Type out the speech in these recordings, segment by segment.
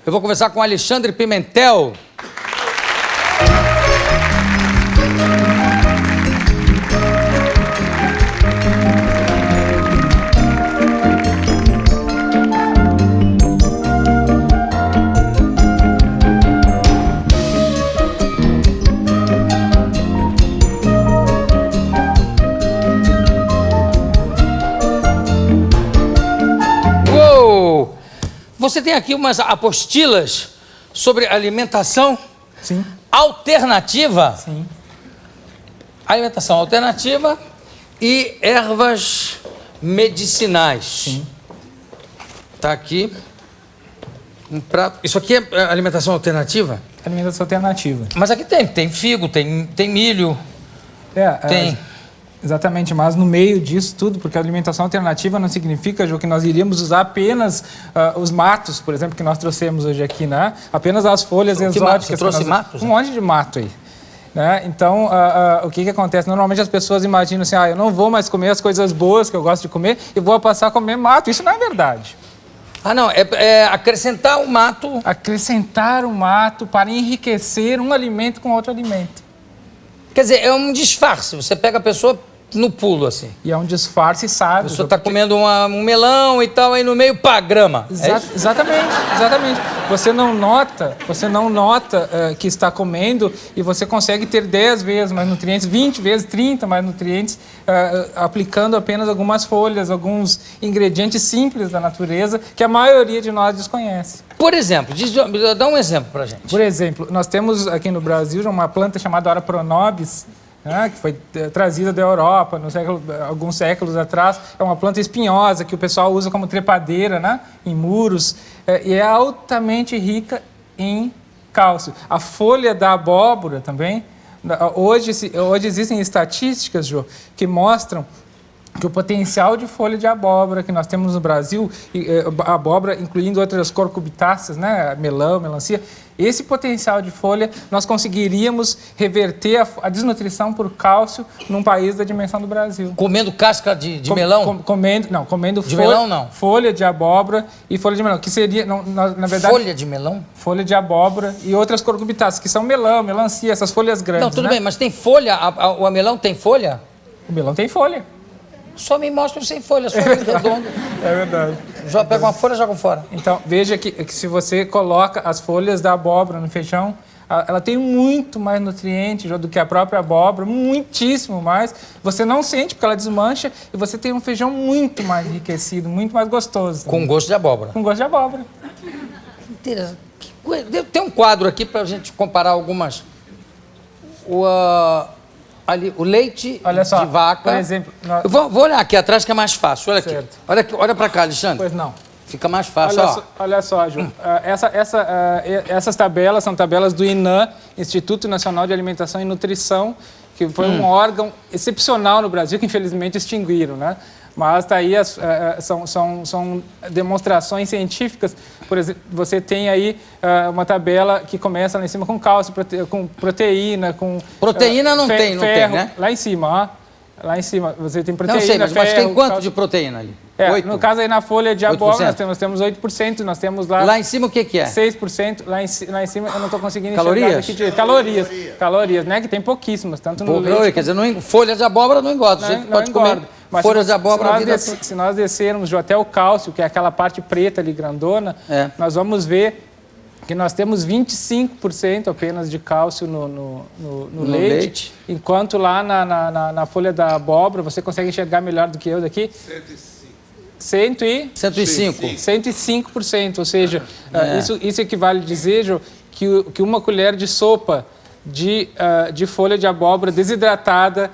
Eu vou conversar com Alexandre Pimentel. Você tem aqui umas apostilas sobre alimentação Sim. alternativa. Sim. Alimentação alternativa e ervas medicinais. Sim. Tá aqui um prato. Isso aqui é alimentação alternativa? Alimentação alternativa. Mas aqui tem figo, tem milho, tem... Exatamente, mas no meio disso tudo, porque a alimentação alternativa não significa, Jô, que nós iríamos usar apenas os matos, por exemplo, que nós trouxemos hoje aqui, né? Apenas as folhas exóticas. Você trouxe matos? Um monte de mato aí. Né? Então, o que acontece? Normalmente as pessoas imaginam assim, eu não vou mais comer as coisas boas que eu gosto de comer e vou passar a comer mato. Isso não é verdade. Ah, não, é acrescentar o mato... Acrescentar o mato para enriquecer um alimento com outro alimento. Quer dizer, é um disfarce, você pega a pessoa... no pulo, assim. E é um disfarce sábio. A pessoa está comendo um melão e tal, aí no meio, pá, grama. Exatamente. Você não nota que está comendo e você consegue ter 10 vezes mais nutrientes, 20 vezes, 30 mais nutrientes, aplicando apenas algumas folhas, alguns ingredientes simples da natureza que a maioria de nós desconhece. Por exemplo, dá um exemplo pra gente. Por exemplo, nós temos aqui no Brasil uma planta chamada Ora pronobis, que foi trazida da Europa alguns séculos atrás. É uma planta espinhosa que o pessoal usa como trepadeira, né, em muros, e é altamente rica em cálcio. A folha da abóbora também. Hoje existem estatísticas, Jô, que mostram que o potencial de folha de abóbora que nós temos no Brasil, abóbora incluindo outras cucurbitáceas, né, melão, melancia, esse potencial de folha nós conseguiríamos reverter a desnutrição por cálcio num país da dimensão do Brasil. Comendo casca de melão? Comendo de melão, não. Folha de abóbora e folha de melão, que seria, na verdade... Folha de melão? Folha de abóbora e outras cucurbitáceas, que são melão, melancia, essas folhas grandes. Não, tudo bem, mas tem folha? O melão tem folha? O melão tem folha. Só me mostra sem folha, só redondo. É verdade. Já pega uma folha e joga fora. Então, veja que se você coloca as folhas da abóbora no feijão, ela tem muito mais nutrientes do que a própria abóbora, muitíssimo mais. Você não sente porque ela desmancha e você tem um feijão muito mais enriquecido, muito mais gostoso. Com gosto de abóbora. Com gosto de abóbora. Tem um quadro aqui para a gente comparar algumas... Ali, o leite de vaca. Por exemplo... Eu vou olhar aqui atrás que é mais fácil. Olha certo. aqui. Olha para cá, Alexandre. Pois não. Fica mais fácil, Olha só, Ju. Essas tabelas são tabelas do INAH, Instituto Nacional de Alimentação e Nutrição, que foi um órgão excepcional no Brasil, que infelizmente extinguiram, né? Mas tá aí são demonstrações científicas. Por exemplo, você tem aí uma tabela que começa lá em cima com cálcio, com proteína, com... Proteína não tem, né? Lá em cima, ó. Lá em cima você tem proteína, não sei, mas ferro, tem quanto de proteína ali? 8? No caso aí na folha de abóbora nós temos 8%, nós temos lá... Lá em cima o que é? 6%, lá em cima eu não estou conseguindo enxergar aqui direito. Calorias, né? Que tem pouquíssimas, tanto no leite... Quer dizer, folha de abóbora não engorda, você pode comer folhas de abóbora... Se nós descermos até o cálcio, que é aquela parte preta ali, grandona, nós vamos ver que nós temos 25% apenas de cálcio no leite, enquanto lá na folha da abóbora você consegue enxergar melhor do que eu daqui. 105%, ou seja, isso equivale a dizer, Jô, que uma colher de sopa de folha de abóbora desidratada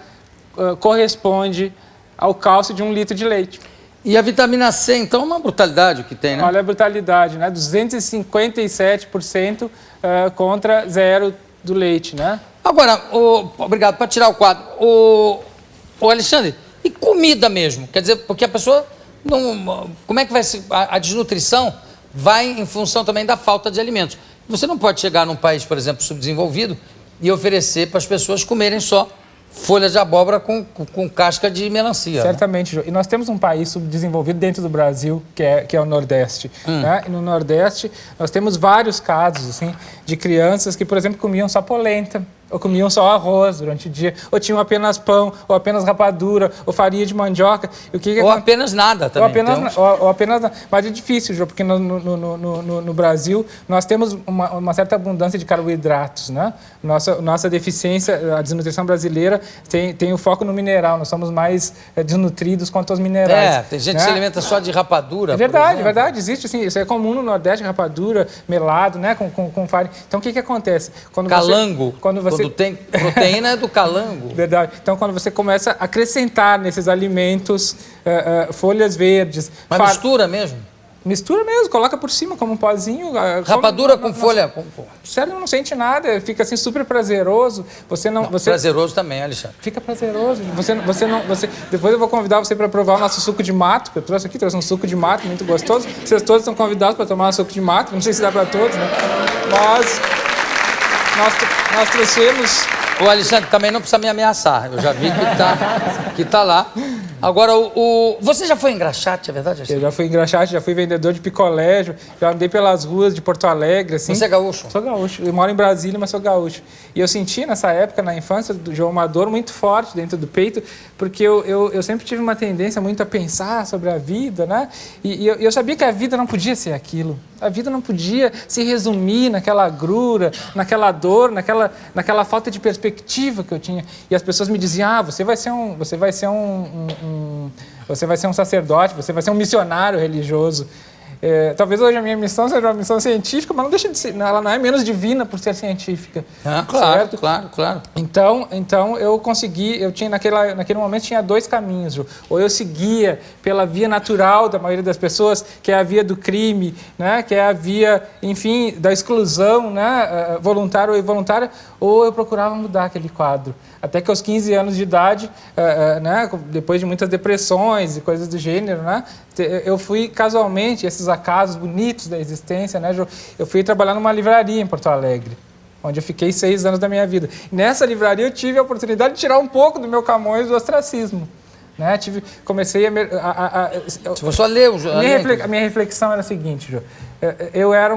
corresponde ao cálcio de 1 litro de leite. E a vitamina C, então, é uma brutalidade o que tem, né? Olha a brutalidade, né? 257% contra 0 do leite, né? Agora, obrigado, para tirar o quadro. O Alexandre, e comida mesmo? Quer dizer, porque a pessoa não... Como é que vai ser? A desnutrição vai em função também da falta de alimentos. Você não pode chegar num país, por exemplo, subdesenvolvido e oferecer para as pessoas comerem só folhas de abóbora com casca de melancia. Certamente, Jô. E nós temos um país subdesenvolvido dentro do Brasil, que é o Nordeste. Né? E no Nordeste, nós temos vários casos assim, de crianças que, por exemplo, comiam só polenta, ou comiam só arroz durante o dia, ou tinham apenas pão, ou apenas rapadura, ou farinha de mandioca. Ou apenas nada também. Ou apenas nada. Mas é difícil, Jô, porque no Brasil nós temos uma certa abundância de carboidratos. Né? Nossa deficiência, a desnutrição brasileira tem o foco no mineral. Nós somos mais desnutridos quanto aos minerais. Tem gente que se alimenta só de rapadura. É verdade, existe assim, isso é comum no Nordeste, rapadura, melado, né, com farinha. Então o que acontece? Calango. Quando tem proteína é do calango. Verdade. Então, quando você começa a acrescentar nesses alimentos folhas verdes... Mas mistura mesmo? Mistura mesmo, coloca por cima como um pozinho. Rapadura com folha... Sério, não sente nada, fica assim super prazeroso. Prazeroso também, Alexandre. Fica prazeroso. Depois eu vou convidar você para provar o nosso suco de mato, que eu trouxe um suco de mato muito gostoso. Vocês todos estão convidados para tomar um suco de mato, não sei se dá para todos, né? Mas... Nós trouxemos... O Alexandre também não precisa me ameaçar. Eu já vi que tá lá. Agora, você já foi engraxate, é verdade? Eu já fui engraxate, já fui vendedor de picolé, já andei pelas ruas de Porto Alegre, assim. Você é gaúcho? Sou gaúcho. Eu moro em Brasília, mas sou gaúcho. E eu senti nessa época, na infância, uma dor muito forte dentro do peito, porque eu sempre tive uma tendência muito a pensar sobre a vida, né? E eu sabia que a vida não podia ser aquilo. A vida não podia se resumir naquela agrura, naquela dor, naquela falta de perspectiva que eu tinha. E as pessoas me diziam, você vai ser um sacerdote, você vai ser um missionário religioso. Talvez hoje a minha missão seja uma missão científica, mas não deixa de ser, ela não é menos divina por ser científica. Claro. Então eu consegui, naquele momento tinha dois caminhos, Ju. Ou eu seguia pela via natural da maioria das pessoas, que é a via do crime, né? Que é a via, enfim, da exclusão, né? Voluntária ou involuntária, ou eu procurava mudar aquele quadro. Até que aos 15 anos de idade, né, depois de muitas depressões e coisas do gênero, né, eu fui casualmente, esses acasos bonitos da existência, né, eu fui trabalhar numa livraria em Porto Alegre, onde eu fiquei 6 anos da minha vida. E nessa livraria eu tive a oportunidade de tirar um pouco do meu Camões do ostracismo. Né, comecei Você começou a ler a minha reflexão era a seguinte, Jô, eu era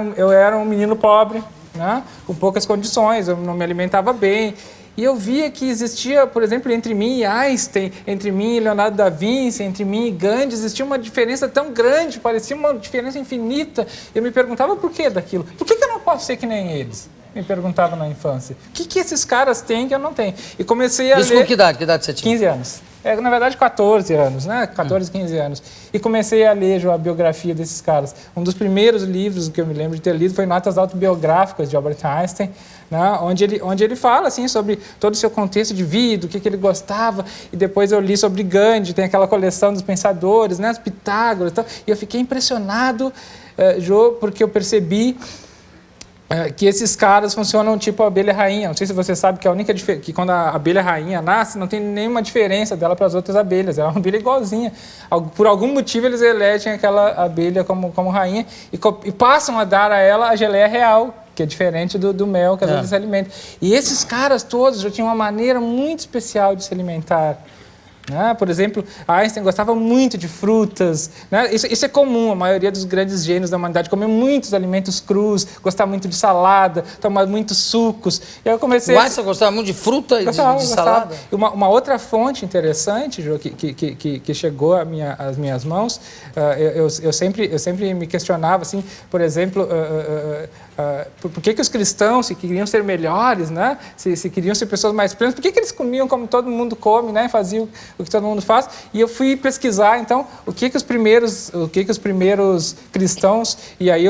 um menino pobre, né, com poucas condições, eu não me alimentava bem. E eu via que existia, por exemplo, entre mim e Einstein, entre mim e Leonardo da Vinci, entre mim e Gandhi, existia uma diferença tão grande, parecia uma diferença infinita. Eu me perguntava por que daquilo. Por que eu não posso ser que nem eles? Me perguntava na infância. O que esses caras têm que eu não tenho? E comecei a ler... Isso com que idade? Que idade você tinha? 15 anos. Na verdade, 14 anos, né? 14, 15 anos. E comecei a ler a biografia desses caras. Um dos primeiros livros que eu me lembro de ter lido foi Notas Autobiográficas, de Albert Einstein, né? onde ele fala assim, sobre todo o seu contexto de vida, o que ele gostava. E depois eu li sobre Gandhi, tem aquela coleção dos pensadores, né? Os Pitágoras e tal. E eu fiquei impressionado, Jô, porque eu percebi que esses caras funcionam tipo a abelha rainha. Não sei se você sabe que a única que quando a abelha rainha nasce, não tem nenhuma diferença dela para as outras abelhas. Ela é uma abelha igualzinha. Por algum motivo, eles elegem aquela abelha como rainha e passam a dar a ela a geleia real, que é diferente do mel que às vezes se alimenta. E esses caras todos já tinham uma maneira muito especial de se alimentar. Né? Por exemplo, Einstein gostava muito de frutas, né? Isso é comum, a maioria dos grandes gênios da humanidade comer muitos alimentos crus, gostava muito de salada, tomar muitos sucos. E eu comecei... O Einstein gostava muito de fruta e de salada? Uma outra fonte interessante, Jô, que chegou às minhas mãos, eu sempre me questionava, assim, por exemplo... por que os cristãos, se queriam ser melhores, né? se queriam ser pessoas mais plenas, por que eles comiam como todo mundo come, né? Faziam o que todo mundo faz? E eu fui pesquisar, então, o que os primeiros cristãos, e aí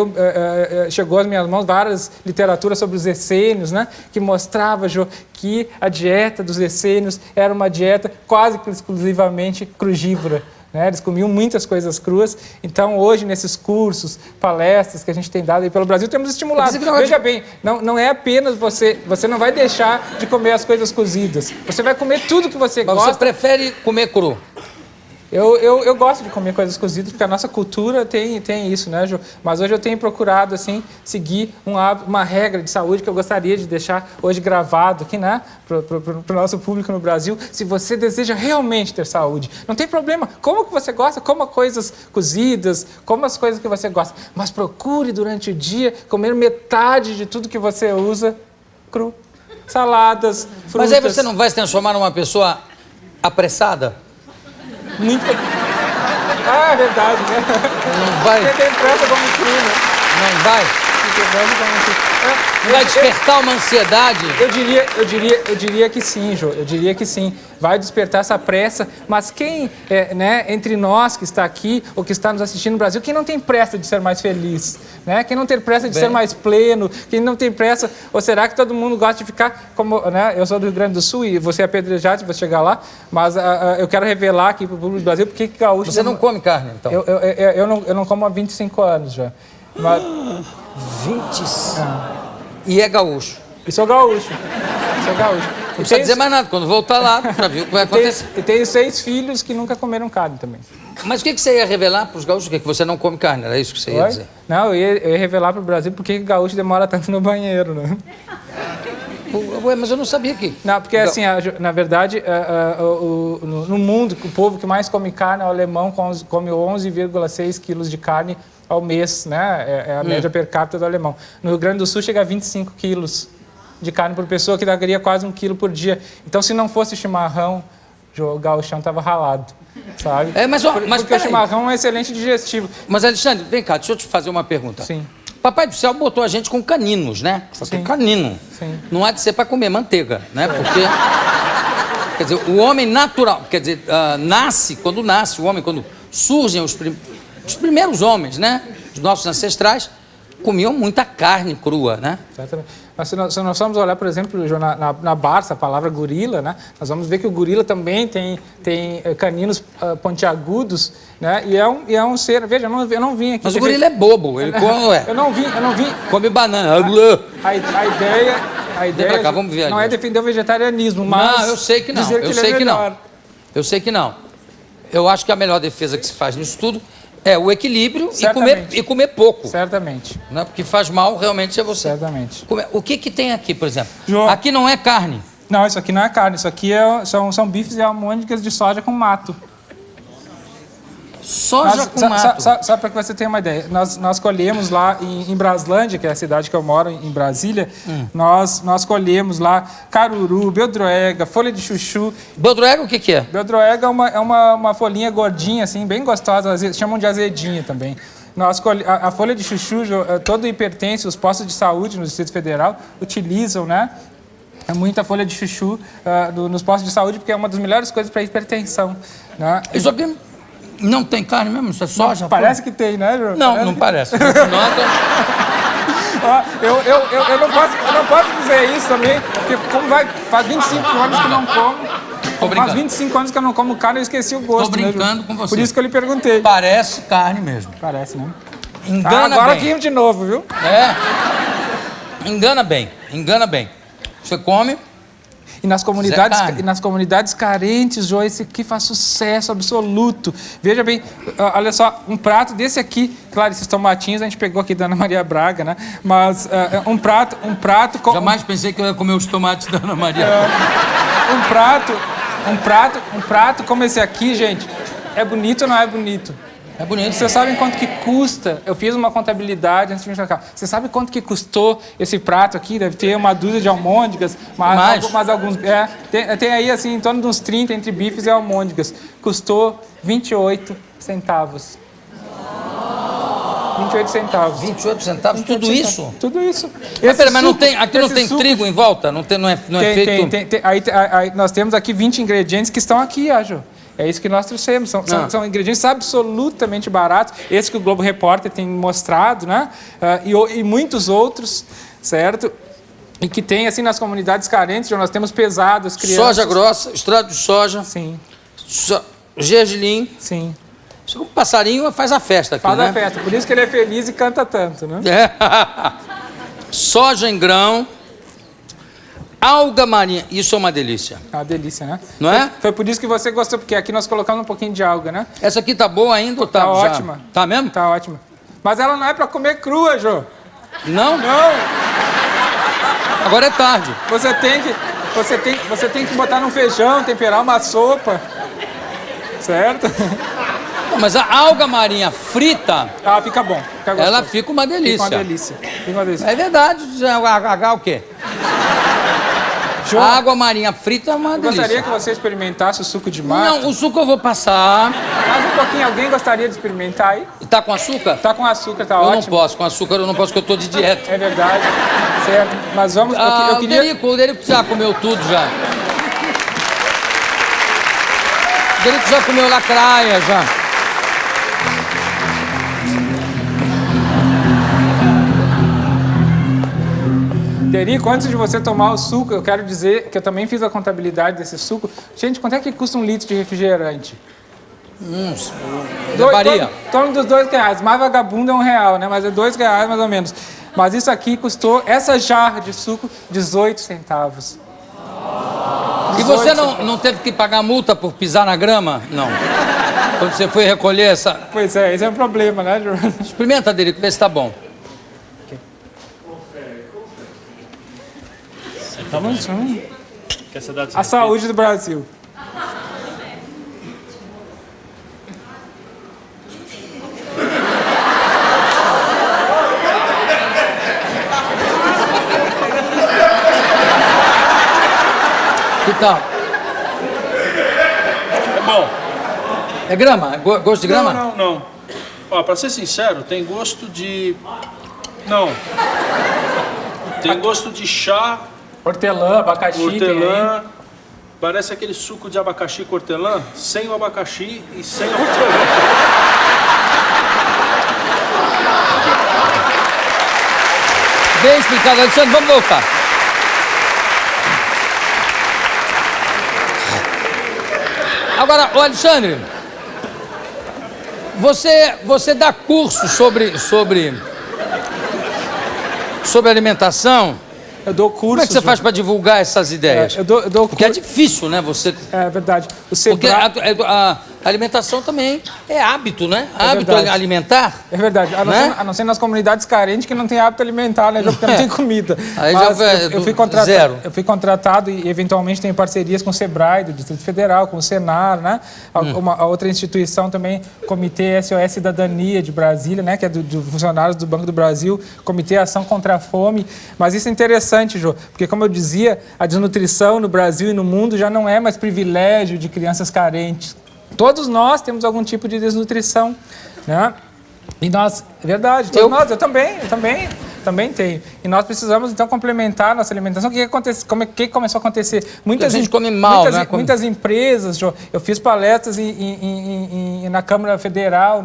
chegou às minhas mãos várias literaturas sobre os essênios, né? Que mostrava, Jô, que a dieta dos essênios era uma dieta quase que exclusivamente crugívora. Né? Eles comiam muitas coisas cruas. Então, hoje, nesses cursos, palestras que a gente tem dado aí pelo Brasil, temos estimulado. Veja bem, não é apenas você não vai deixar de comer as coisas cozidas. Você vai comer tudo que você gosta. Mas você prefere comer cru? Eu gosto de comer coisas cozidas, porque a nossa cultura tem isso, né, Ju? Mas hoje eu tenho procurado, assim, seguir uma regra de saúde que eu gostaria de deixar hoje gravado aqui, né, para o nosso público no Brasil. Se você deseja realmente ter saúde, não tem problema. Como que você gosta, coma coisas cozidas, coma as coisas que você gosta. Mas procure, durante o dia, comer metade de tudo que você usa cru. Saladas, frutas... Mas aí você não vai se transformar numa pessoa apressada? Muito... Ah, é verdade, né? Não vai? Quem tem pressa como cru, né? Não vai? Quem tem pressa como cru. Vai despertar uma ansiedade? Eu diria que sim, Jô. Eu diria que sim. Vai despertar essa pressa. Mas quem, né, entre nós que está aqui ou que está nos assistindo no Brasil, quem não tem pressa de ser mais feliz? Né? Quem não tem pressa de ser mais pleno? Quem não tem pressa? Ou será que todo mundo gosta de ficar como... Né? Eu sou do Rio Grande do Sul e você é apedrejado, você chegar lá. Mas eu quero revelar aqui para o público do Brasil porque que gaúcho... Você não come carne, então? Eu não como há 25 anos já. Mas... 25? E é gaúcho. E sou gaúcho. Sou gaúcho. Não precisa dizer mais nada. Quando voltar lá, já viu o que vai acontecer. E tenho 6 filhos que nunca comeram carne também. Mas o que você ia revelar para os gaúchos? Que você não come carne? Era isso que você ia dizer? Não, eu ia revelar para o Brasil por que gaúcho demora tanto no banheiro, né? Ué, mas eu não sabia que... Não, porque assim, na verdade, no mundo, o povo que mais come carne é o alemão, come 11,6 quilos de carne ao mês, né? É a média per capita do alemão. No Rio Grande do Sul chega a 25 quilos de carne por pessoa, que daria quase 1 quilo por dia. Então, se não fosse chimarrão, o gauchão estava ralado, sabe? Porque o chimarrão é um excelente digestivo. Mas, Alexandre, vem cá, deixa eu te fazer uma pergunta. Sim. Papai do Céu botou a gente com caninos, né? Só tem canino. Sim. Não há de ser para comer manteiga, né? Porque... Quer dizer, o homem natural... Quer dizer, o homem, quando surgem os primeiros homens, né? Os nossos ancestrais comiam muita carne crua, né? Exatamente. Mas se nós formos olhar, por exemplo, na Barça, a palavra gorila, né? Nós vamos ver que o gorila também tem caninos pontiagudos, né? E é um ser... Veja, eu não vim aqui... Mas o gorila é bobo, ele come... Eu não vim... Come banana. A ideia pra cá, vamos ver não ali. é defender o vegetarianismo, mas... Não, eu sei que não. Dizer que Eu ele sei é que não. melhor. Eu sei que não. Eu acho que a melhor defesa que se faz nisso tudo é o equilíbrio e comer pouco. Certamente. Né? Porque faz mal realmente é você. Certamente. O que tem aqui, por exemplo? João. Aqui não é carne. Não, isso aqui não é carne. Isso aqui são bifes e almôndegas de soja com mato. Soja com mato. Só para que você tenha uma ideia. Nós colhemos lá em Braslândia, que é a cidade que eu moro, em Brasília, nós colhemos lá caruru, beldroega, folha de chuchu. Beldroega o que é? Beldroega é uma folhinha gordinha, assim, bem gostosa, chamam de azedinha também. A folha de chuchu, todo hipertenso, os postos de saúde no Distrito Federal utilizam, né? Muita folha de chuchu nos postos de saúde, porque é uma das melhores coisas para hipertensão. Né? Isso aqui não tem carne mesmo? Isso é soja? Parece que tem, né, João? Não parece. Eu não posso dizer isso também, porque como faz 25 anos que eu não como. Faz 25 anos que eu não como carne, eu esqueci o gosto. Tô brincando com você. Por isso que eu lhe perguntei. Parece carne mesmo. Parece, né? Engana agora bem. aqui de novo, viu? Engana bem. Você come... E nas comunidades carentes, João, esse aqui faz sucesso absoluto. Veja bem, olha só, um prato desse aqui, claro, esses tomatinhos a gente pegou aqui da Ana Maria Braga, né? Mas um prato com... Jamais pensei que eu ia comer os tomates da Ana Maria. Um prato como esse aqui, gente, é bonito ou não é bonito? É bonito. Vocês sabem quanto que custa? Eu fiz uma contabilidade antes de vir pra cá. Você sabe quanto que custou esse prato aqui? Deve ter uma dúzia de almôndegas, mas alguns... tem aí, assim, em torno de uns 30 entre bifes e almôndegas. Custou 28 centavos. 28 centavos. 28 centavos? Tudo isso? Tudo isso. Mas não tem, aqui não tem trigo em volta? Não é feito... Aí nós temos aqui 20 ingredientes que estão aqui, Ajo. É isso que nós trouxemos. São ingredientes absolutamente baratos. Esse que o Globo Repórter tem mostrado, né? E muitos outros, certo? E que tem, assim, nas comunidades carentes, nós temos pesado as crianças. Soja grossa, extrato de soja. Sim. Gergelim. Sim. O passarinho faz a festa aqui, faz né? a festa. Por isso que ele é feliz e canta tanto, né? Soja em grão. Alga marinha, isso é uma delícia. É uma delícia, né? Não é? Foi por isso que você gostou, porque aqui nós colocamos um pouquinho de alga, né? Essa aqui tá boa ainda ou tá Tá já? ótima. Tá mesmo? Tá ótima. Mas ela não é pra comer crua, Jô. Não? Não. Agora é tarde. Você tem que botar num feijão, temperar uma sopa. Certo? Não, mas a alga marinha frita, Ah, fica bom. Fica gostoso. ela fica uma delícia. Fica uma delícia. Fica uma delícia. É verdade, o quê? Jô, A água marinha frita é uma eu gostaria delícia. que você experimentasse o suco de mate. Não, o suco eu vou passar. Mais um pouquinho, alguém gostaria de experimentar aí? Tá com açúcar? Tá com açúcar, tá Eu ótimo. não posso, com açúcar eu não posso, porque eu tô de dieta. É verdade. Certo. Mas vamos. Eu queria. O Derico já comeu tudo já. O Derico já comeu lacraia já. Derico, antes de você tomar o suco, eu quero dizer que eu também fiz a contabilidade desse suco. Gente, quanto é que custa um litro de refrigerante? Varia. Em torno dos R$2. Mais vagabundo é R$1, né? Mas é R$2 mais ou menos. Mas isso aqui custou, essa jarra de suco, 18 centavos. E você não teve que pagar multa por pisar na grama? Não. Quando você foi recolher essa... Pois é, esse é um problema, né, João? Experimenta, Derico, vê se tá bom. Vamos, Quer ser dado a saúde do Brasil. Que tal? É bom. É grama? Gosto de grama? Não. Ó, pra ser sincero, tem gosto de... Não. Tem gosto de chá, Hortelã, abacaxi, hortelã. Parece aquele suco de abacaxi com hortelã, sem o abacaxi e sem a hortelã. Bem explicado, Alexandre, vamos voltar. Agora, ô Alexandre, você dá curso sobre alimentação? Eu dou curso. Como é que você faz para divulgar essas ideias? Eu dou Porque é curso. difícil, né? Você... É verdade. O Porque Sebrae... a alimentação também é hábito, né? Hábito verdade. alimentar. É verdade. A não ser nas comunidades carentes que não tem hábito alimentar, né? Porque não tem comida. Aí Mas já é eu fui zero. Eu fui contratado e eventualmente tenho parcerias com o Sebrae do Distrito Federal, com o Senar, né? A outra instituição também, Comitê SOS Cidadania de Brasília, né? Que é do funcionários do Banco do Brasil, Comitê Ação contra a Fome. Mas isso é interessante, Jô, porque como eu dizia, a desnutrição no Brasil e no mundo já não é mais privilégio de crianças carentes. Todos nós temos algum tipo de desnutrição, né? E nós, é verdade, todos nós, eu também tenho. E nós precisamos, então, complementar a nossa alimentação. O que acontece? Como é que começou a acontecer? A gente come mal, né? Muitas empresas, Jô, eu fiz palestras na Câmara Federal,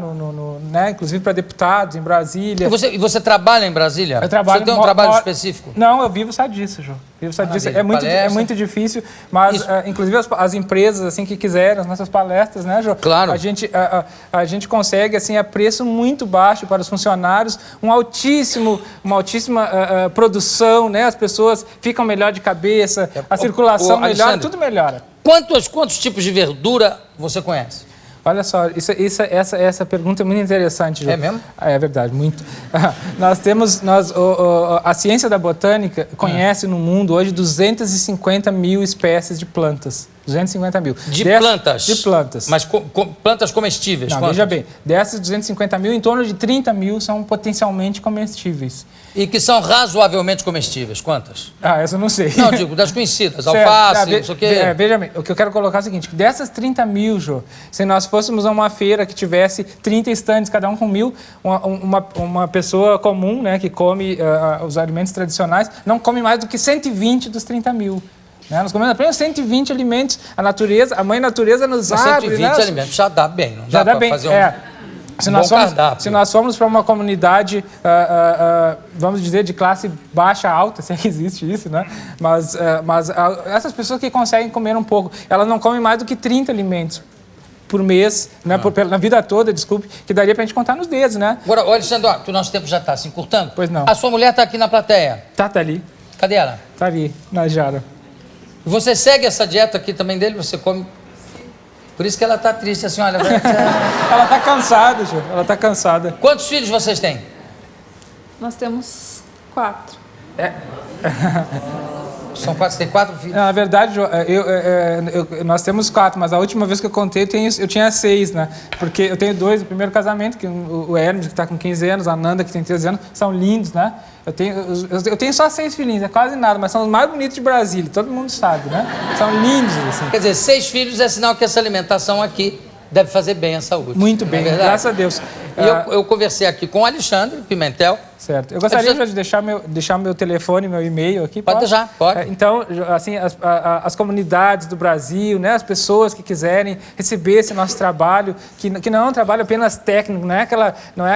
né? Inclusive para deputados em Brasília. E você trabalha em Brasília? Eu trabalho, você tem um trabalho específico? Não, eu vivo só disso, Jô. É muito difícil, mas inclusive as empresas assim que quiserem as nossas palestras, né, Jô? Claro. A gente consegue assim a preço muito baixo para os funcionários, uma altíssima produção, né? As pessoas ficam melhor de cabeça, a circulação melhora, Alexandre, tudo melhora. Quantos tipos de verdura você conhece? Olha só, essa pergunta é muito interessante, Jô. É mesmo? É verdade, muito. A ciência da botânica conhece no mundo hoje 250 mil espécies de plantas. 250 mil. Plantas? De plantas. Mas plantas comestíveis? Não, veja bem, dessas 250 mil, em torno de 30 mil são potencialmente comestíveis. E que são razoavelmente comestíveis? Quantas? Essa eu não sei. Não, digo, das conhecidas. Alface, não sei o quê. Veja bem, o que eu quero colocar é o seguinte, que dessas 30 mil, Jô, se nós fôssemos a uma feira que tivesse 30 estandes, cada um com 1.000, uma pessoa comum, né, que come os alimentos tradicionais, não come mais do que 120 dos 30 mil. Né? Nós comemos apenas 120 alimentos. A mãe natureza nos abre... 120 né? alimentos já dá bem, não já dá pra bem, fazer Se nós formos para uma comunidade, vamos dizer, de classe baixa, alta, se é que existe isso, né? Mas essas pessoas que conseguem comer um pouco, elas não comem mais do que 30 alimentos por mês, né? Na vida toda, desculpe, que daria para a gente contar nos dedos, né? Agora, Alexandre, o nosso tempo já está se encurtando. Pois não. A sua mulher está aqui na plateia. Tá ali. Cadê ela? Tá ali, na jara. Você segue essa dieta aqui também dele? Você come... Por isso que ela tá triste, assim, olha... Ela tá cansada, Ju. Ela tá cansada. Quantos filhos vocês têm? Nós temos 4. São 4, você tem 4 filhos? Na verdade, Ju, nós temos 4, mas a última vez que eu contei eu tinha 6, né? Porque eu tenho 2 do primeiro casamento, que o Hermes, que está com 15 anos, a Nanda, que tem 13 anos, são lindos, né? Eu tenho só 6 filhinhos, é quase nada, mas são os mais bonitos de Brasília, todo mundo sabe, né? São lindos, assim. Quer dizer, 6 filhos é sinal que essa alimentação aqui deve fazer bem à saúde. Muito bem, não é verdade? graças a Deus. E eu conversei aqui com o Alexandre Pimentel. Certo. Eu gostaria de deixar meu telefone, meu e-mail aqui. Pode deixar, pode. Então, assim, as comunidades do Brasil, né, as pessoas que quiserem receber esse nosso trabalho, que não é um trabalho apenas técnico, não é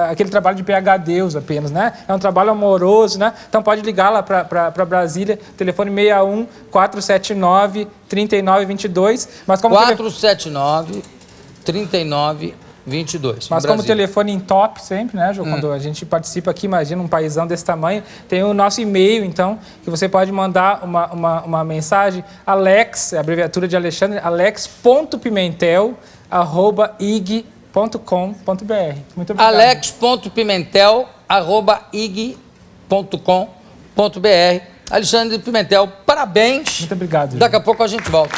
aquele trabalho de PhDs apenas, né? É um trabalho amoroso, né? Então pode ligar lá para Brasília, telefone 61 479 3922. Mas como 479 3922. Mas como telefone em top sempre, né, Ju? Quando a gente participa aqui, imagina um paizão desse tamanho, tem o nosso e-mail, então, que você pode mandar uma mensagem, Alex, a abreviatura de Alexandre, alex.pimentel@ig.com.br. Muito obrigado. alex.pimentel@ig.com.br. Alexandre Pimentel, parabéns. Muito obrigado, Ju. Daqui a pouco a gente volta.